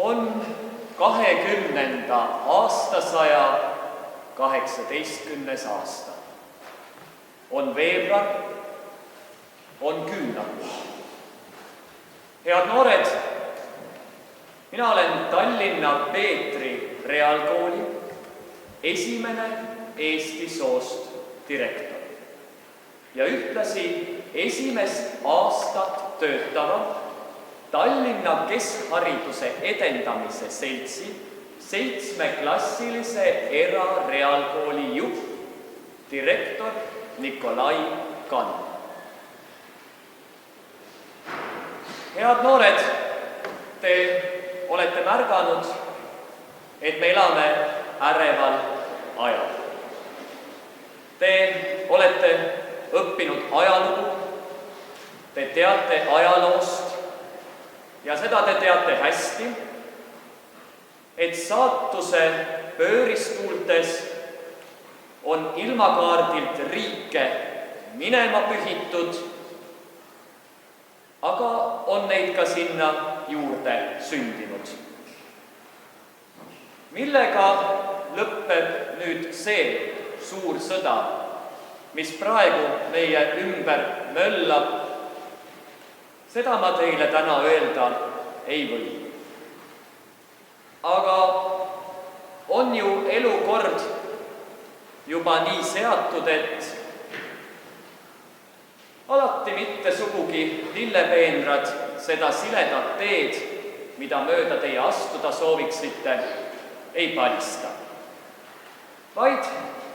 On 20. aastasaja 18. aasta. On veebruar, on küünakuu. Head noored, mina olen Tallinna Peetri Reaalkooli esimene eesti soost direktor ja ühtlasi esimest aastat töötava Tallinna Keskhariduse Edendamise Seltsi 7-klassilise erareaalkooli juht, direktor Nikolai Kann. Head noored, te olete märganud, et me elame äreval ajal. Te olete õppinud ajalugu, te teate ajaloost ja seda te teate hästi, et saatuse pööristuultes on ilmakaardilt riike minema pühitud, aga on neid ka sinna juurde sündinud. Millega lõpeb nüüd see suur sõda, mis praegu meie ümber möllab, seda ma teile täna öelda ei või. Aga on ju elukord juba nii seatud, et alati mitte sugugi lillepeenrad seda siledat teed, mida mööda teie astuda sooviksite, ei palista. Vaid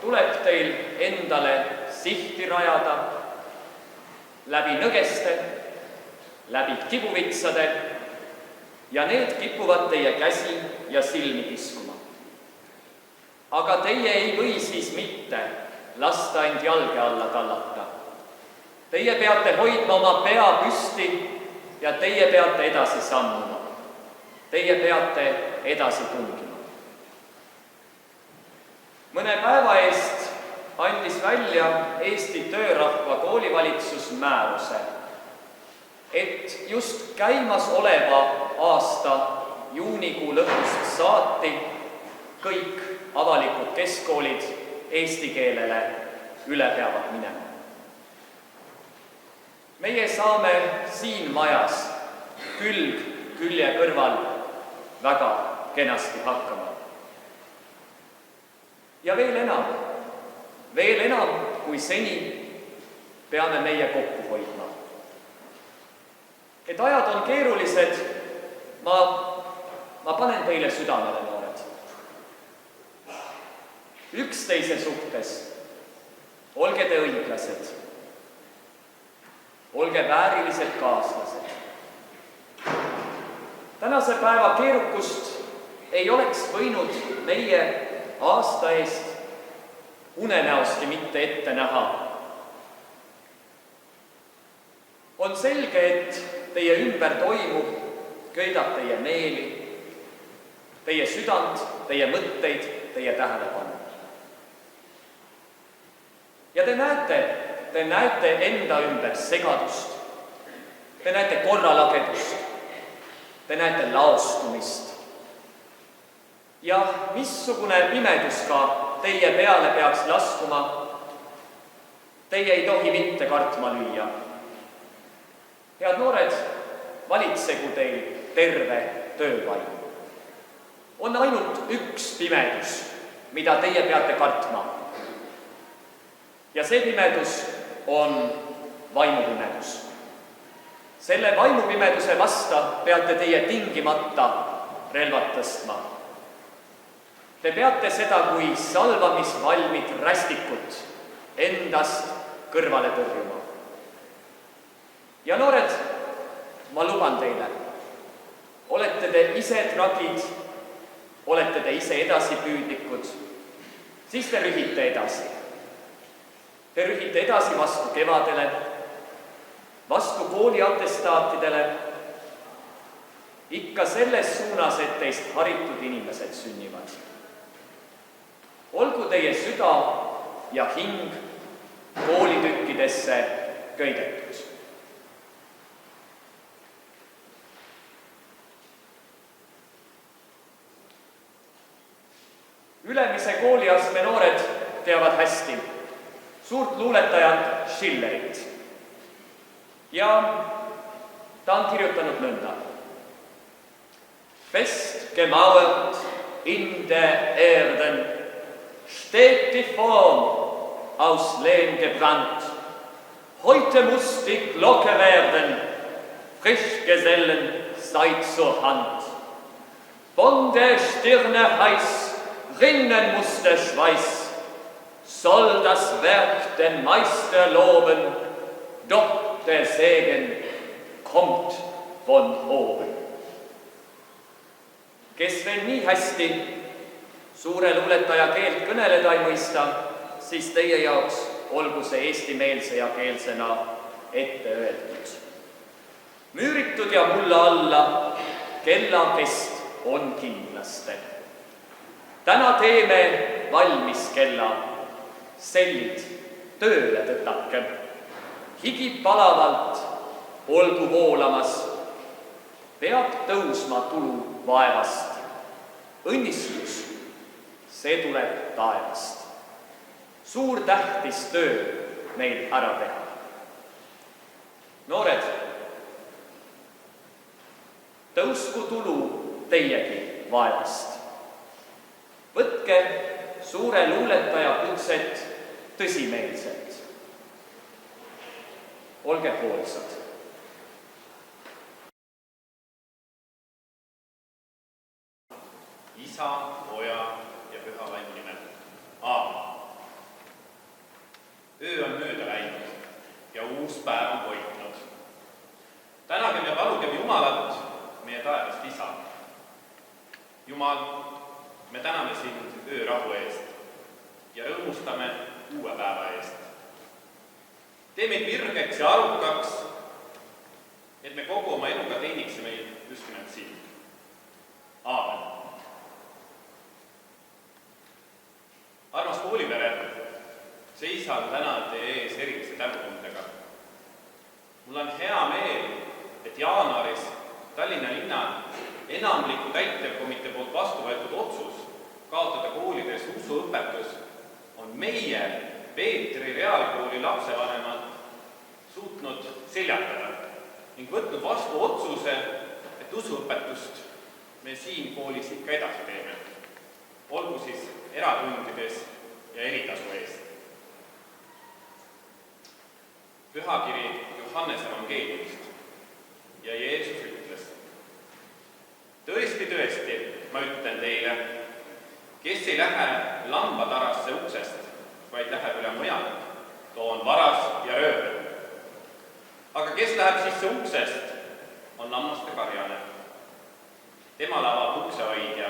tuleb teil endale sihti rajada läbi nõgeste, läbi kibuvitsade ja need kipuvad teie käsi ja silmi kiskuma. Aga teie ei või siis mitte lasta end jalge alla tallata. Teie peate hoidma oma pea püsti ja teie peate edasi sammuma. Teie peate edasi tungima. Mõne päeva eest andis välja Eesti Töörahva Koolivalitsus määruse, et just käimas oleva aasta juunikuu lõpust saati kõik avalikud keskkoolid eesti keelele üle peavad minema. Meie saame siin majas külg külje kõrval väga kenasti hakkama. Ja veel enam kui seni peame meie kokku hoidma. Et ajad on keerulised, ma panen teile südamele, noored. Üksteise suhtes olge te õiglased, olge väärilised kaaslased. Tänase päeva keerukust ei oleks võinud meie aasta eest unenäoski mitte ette näha. On selge, et teie ümber toimuv köidab teie meeli, teie südant, teie mõtteid, teie tähelepanu. Ja te näete enda ümber segadust, te näete korralagedust, te näete laostumist. Ja missugune pimedus ka teie peale peaks laskuma, teie ei tohi mitte kartma lüüa. Head noored, valitsegu teil terve töövaim. On ainult üks pimedus, mida teie peate kartma. Ja see pimedus on vaimupimedus. Selle vaimupimeduse vasta peate teie tingimata relvad tõstma. Te peate seda kui salvamisvalmid rästikut endast kõrvale tõrjuma. Ja noored, ma luban teile, olete te ise tragid, olete te ise edasipüüdlikud, siis te rühite edasi. Te rühite edasi vastu kevadele, vastu kooli atestaatidele, ikka selles suunas, et teist haritud inimesed sünnivad. Olgu teie süda ja hing koolitükkidesse köidetud. esimese kooliastme noored teavad hästi suurt luuletajat Schillerit. Ja ta on kirjutanud nõnda. Fest gemauert in der Erden steht die Form aus Lehm gebrannt. Heute muss die Glocke werden, Frischgesellen seid zur Hand. Von der Stirne heiß rinnen muss der Schweiß, soll das Werk den Meister loben, doch der Segen kommt von oben. Kes veel nii hästi suure luuletaja keelt kõneleda ei mõista, siis teie jaoks olgu see eestimeelse ja keelsena ette öeldud. Müüritud ja mulla alla kellakest on kindlaste. Täna teeme valmis kella, sellid tööle tõtake. Higi palavalt olgu voolamas, peab tõusma tulu vaevast. Õnnistus, see tuleb taevast. Suur tähtis töö meil ära teha. Noored, tõusku tulu teiegi vaevast. Võtke suure luuletaja kutset tõsimeelselt. Olge hoolsad. Isa, Poja ja Püha Vaim nimel. Aamen. Öö on mööda läinud ja uus päev on koitnud. Tänagem ja palugem Jumalat, meie taevast Isa. Jumal, me täname sind öörahu eest ja rõõmustame uue päeva eest. Tee meid virgeks ja arukaks, et me kogu oma eluga teeniksime just nimelt sind. Aamen. Armas koolipere, seisan täna teie ees erilise tänutundega. Mul on hea meel, et jaanuaris Tallinna linna enamliku täitevkomitee poolt vastu võetud otsus kaotada koolides usuõpetus on meie Peetri reaalkooli lapsevanemad suutnud seljatada ning võtnud vastu otsuse, et usuõpetust me siin koolis ikka edasi teeme. Olgu siis eratundides ja eritasu eest. Pühakiri Johannese evangeeliumist ja Jeesus ütles: Tõesti, tõesti, ma ütlen teile, kes ei lähe lambatarasse uksest, vaid läheb üle mujalt, too on varas ja röövel. Aga kes läheb sisse uksest, on lammaste karjane. Temal avab uksehoidja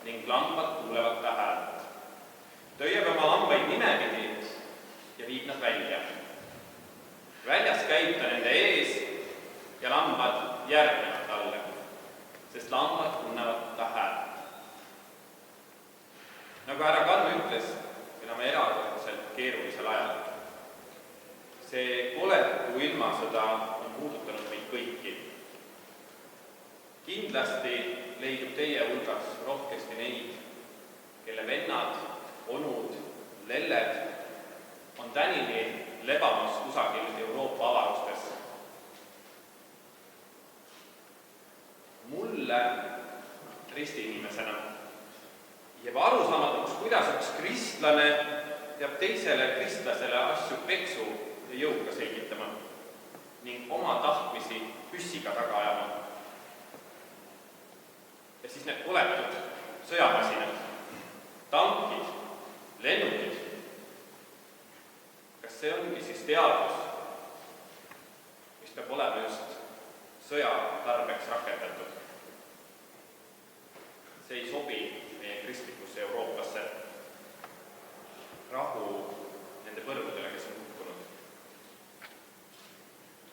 ning lambad kuulevad ta häält. Tõieb oma lambaid nimepidi ja viib nad välja. Väljas käib ta nende ees ja lambad järgnevad talle, sest lambad tunnevad ta häält. Nagu härra Kalm ütles, elame erakordselt keerulisel ajal. See koletu ilmasõda on muudutanud meid kõiki. Kindlasti leidub teie hulgas rohkesti neid, kelle vennad, onud, lelled on tänini lebamas kusagil Euroopa avarustes. Mulle ristiinimesena jääb arusaamatuks, kuidas üks kristlane peab teisele kristlasele asju peksu ja jõuga selgitama ning oma tahtmisi püssiga taga ajama. Ja siis need koletud sõjamasinad, tankid, lennukid. Kas see ongi siis teadus, mis peab olema just sõja tarbeks rakendatud? See ei sobi meie kristlikusse Euroopasse. Rahu nende põrgudele, kes on hukkunud.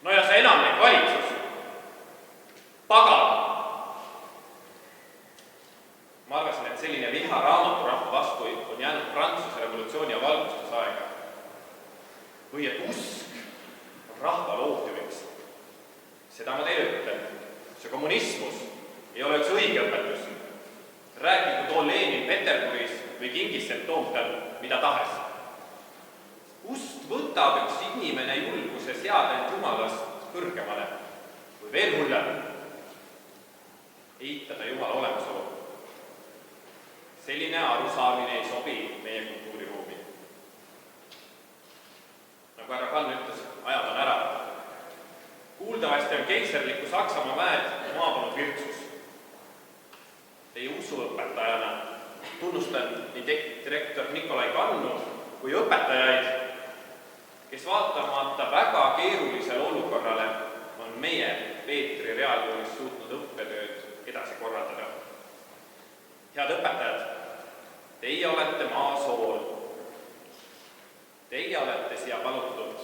No ja see enamlik valitsus, pagan. Ma arvasin, et selline viha raamaturahva vastu on jäänud Prantsuse revolutsiooni ja valgustusaega. Või et usk on rahva lootiviks. Seda ma teile ütlen. See kommunismus ei ole üks õige õpetus. Rääkigu too Lenin Peterburis või kingis sealt Toompeal mida tahes. Kust võtab üks inimene julguse seada end Jumalast kõrgemale või veel hullem, eitada Jumala olemasolu? Selline arusaamine ei sobi meie kultuuriruumi. Nagu härra Kann ütles, ajad on ära. Kuuldavasti on keiserliku Saksamaa väed maabunud virtsus. Teie usuõpetajana tunnustan nii direktor Nikolai Kannu kui õpetajaid, kes vaatamata väga keerulisele olukorrale on meie Peetri Reaalkoolis suutnud õppetööd edasi korraldada. Head õpetajad, teie olete maasool. Teie olete siia palutud,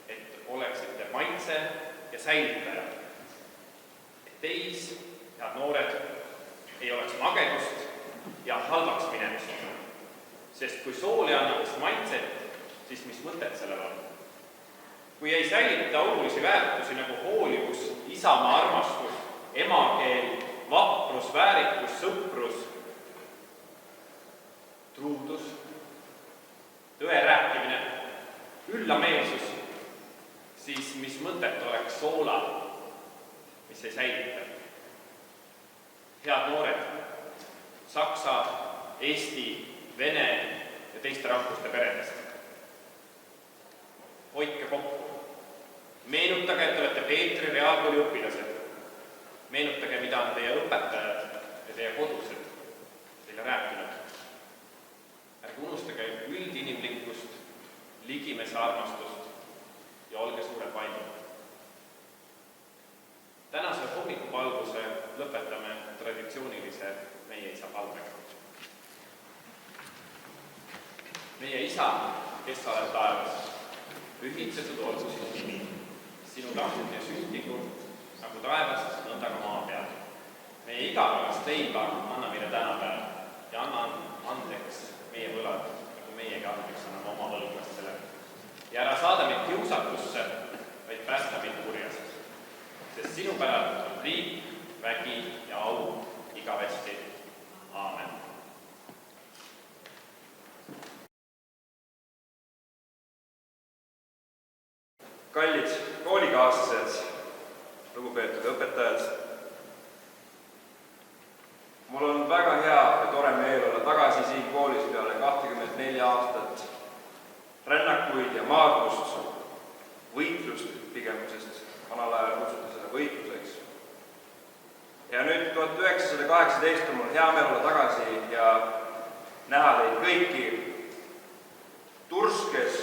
et oleksite maitse ja säilitaja. Et teis, head noored, ei oleks magedust ja halvaks minemist. Sest kui sool ei annaks maitset, siis mis mõtet sellel on? Kui ei säilita olulisi väärtusi nagu hoolivus, isamaa armastus, emakeel, vaprus, väärikus, sõprus, truudus, tõe rääkimine, üllameelsus, siis mis mõtet oleks soola, mis ei säilita? Head noored, saksa, eesti, vene ja teiste rahvuste peredest. Hoidke kokku. Meenutage, et olete Peetri Reaalkooli õpilased. Meenutage, mida on teie õpetajad ja teie kodused teile rääkinud. Ärge unustage üldinimlikkust, ligimese armastust ja olge suured vaimud. Tänase hommikupalvuse lõpetame traditsioonilise meie isa palvega. Meie isa, kes sa oled taevas, pühitsetud olgu sinu nimi. Sinu tahtnud ja sündigu, nagu taevas, nõnda ka maa peal. Meie igapäevast leiba anna meile tänapäev ja anna andeks meie võlad, nagu meiegi andeks anname oma võlglastele. Ja ära saada meid kiusatusse, vaid päästa meid kurjast. Sest sinu päralt on riik, vägi ja au igavesti. Aamen. Kallid koolikaaslased, lugupeetud õpetajad, mul on väga hea ja tore meel olla tagasi siin koolis peale 24 aastat rännakuid ja maadlust, võitlust pigem, sest vanal ajal kutsuti seda võitluseks. Ja nüüd 1918 on mul hea meel olla tagasi ja näha teid kõiki turskes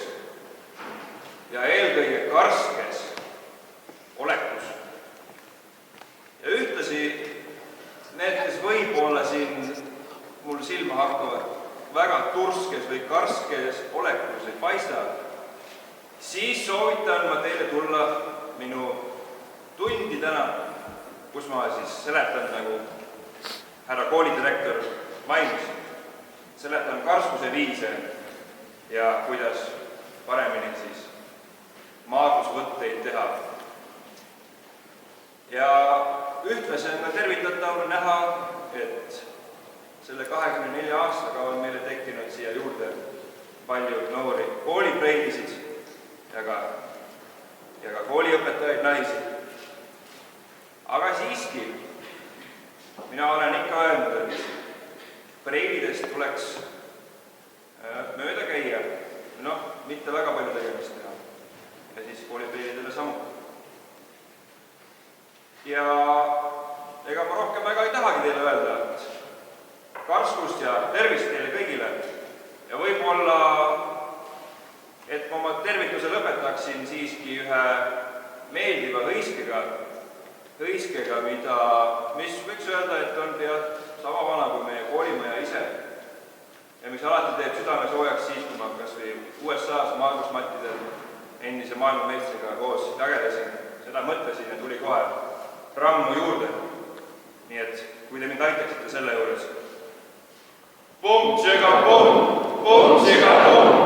ja eelkõige karskes olekus. Ja ühtlasi need, kes võib-olla siin mul silma hakkavad väga turskes või karskes olekus ei paista, siis soovitan ma teile tulla minu tundi täna, kus ma siis seletan, nagu härra koolidirektor mainis, seletan karskuse viise ja kuidas paremini siis maadlusvõtteid teha. Ja ühtlasi on ka tervitatav näha, et selle 24 aastaga on meile tekkinud siia juurde palju noori koolipreidisid ja ka kooliõpetajaid naisi. Aga siiski, mina olen ikka öelnud, et preididest tuleks mööda käia, mitte väga palju tegemist teha. Ja siis koolipreididele samuti. Ja ega ma rohkem väga ei tahagi teile öelda, et karskust ja tervist teile kõigile. Ja võib-olla, et ma oma tervituse lõpetaksin siiski ühe meeldiva hõiskega, mis võiks öelda, et on pea sama vana kui meie koolimaja ise. Ja mis alati teeb südame soojaks siis, kui ma kas või USA-s maadlusmattidel endise maailmameistriga koos jagelesin. Seda mõtlesin ja tuli kohe rammu juurde. Nii et kui te mind aitaksite selle juures. Pum, tšega, pum, tšega, pum.